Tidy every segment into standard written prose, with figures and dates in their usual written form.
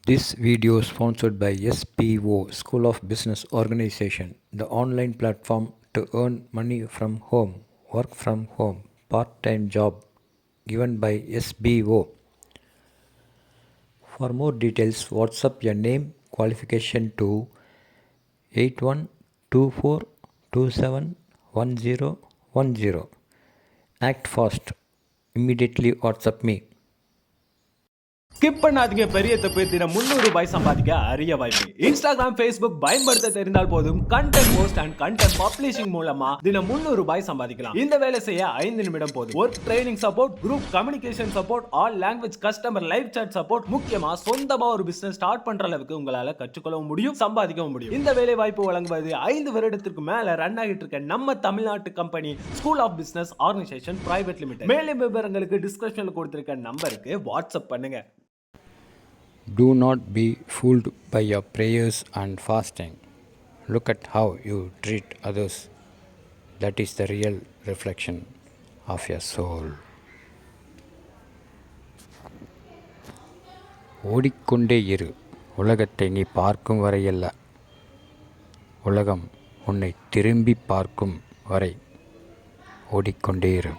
This video is sponsored by SPO, School of Business Organization, the online platform to earn money from home, work from home, part-time job given by SBO. For more details, WhatsApp your name, qualification to 8124271010. Act fast. Immediately WhatsApp me. Skip பண்ணாதீங்க, பெரிய தப்பு. தினம் 300 ரூபாய் சம்பாதிக்க அரிய வாய்ப்பு. Instagram, Facebook பயன்படுத்த தெரிந்தால் போதும். Content post and content publishing மூலமா தினம் 300 ரூபாய் சம்பாதிக்கலாம். இந்த வேலை செய்ய 5 நிமிடம் போதும். Work training support, group communication support, all language customer live chat support, முக்கியமா சொந்தமா ஒரு பிசினஸ் ஸ்டார்ட் பண்ற அளவுக்கு உங்களால கற்றுக்கொள்ளவும் முடியும், சம்பாதிக்கவும் முடியும். இந்த வேலை வாய்ப்பு வழங்குவது 5 வருடத்திற்கு மேல ரன் ஆகிட்டு இருக்க நம்ம தமிழ்நாட்டு company school of business organisation private limited. மேலும் விவரங்களுக்கு டிஸ்கிரிப்ஷன்ல கொடுத்திருக்க நம்பருக்கு வாட்ஸ்அப் பண்ணுங்க. Do not be fooled by your prayers and fasting. Look at how you treat others. That is the real reflection of your soul. ஓடிக்கொண்டே இரு. உலகத்தை நீ பார்க்கும் வரையல்ல, உலகம் உன்னை திரும்பி பார்க்கும் வரை ஓடிக்கொண்டே இரு.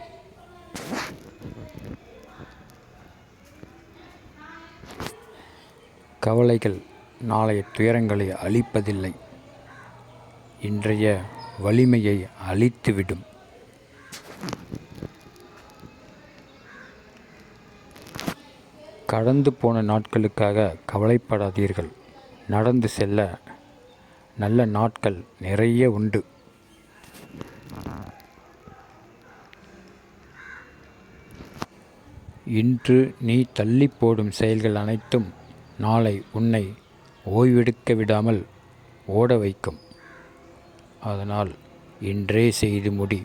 கவலைகள் நாளைய துயரங்களை அழிப்பதில்லை, இன்றைய வலிமையை அழித்துவிடும். கடந்து போன நாட்களுக்காக கவலைப்படாதீர்கள். நடந்து செல்ல நல்ல நாட்கள் நிறைய உண்டு. இன்று நீ தள்ளி போடும் செயல்கள் அனைத்தும் நாளை உன்னை ஓய்வெடுக்க விடாமல் ஓட வைக்கும். அதனால் இன்றே செய்து முடி.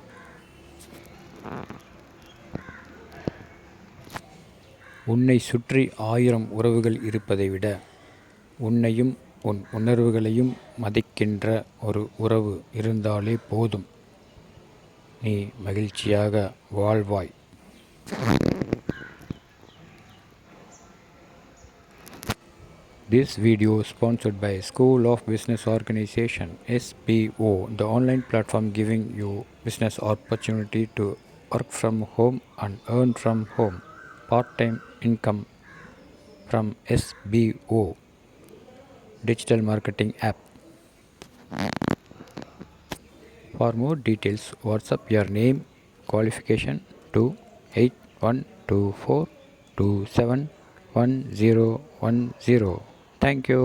உன்னை சுற்றி 1000 உறவுகள் இருப்பதை விட உன்னையும் உன் உணர்வுகளையும் மதிக்கின்ற ஒரு உறவு இருந்தாலே போதும். நீ மகிழ்ச்சியாக வாழ்வாய். This video is sponsored by School of Business Organization, SPO, the online platform giving you business opportunity to work from home and earn from home, part-time income from SBO, digital marketing app. For more details, WhatsApp your name, qualification to 8124271010. Thank you.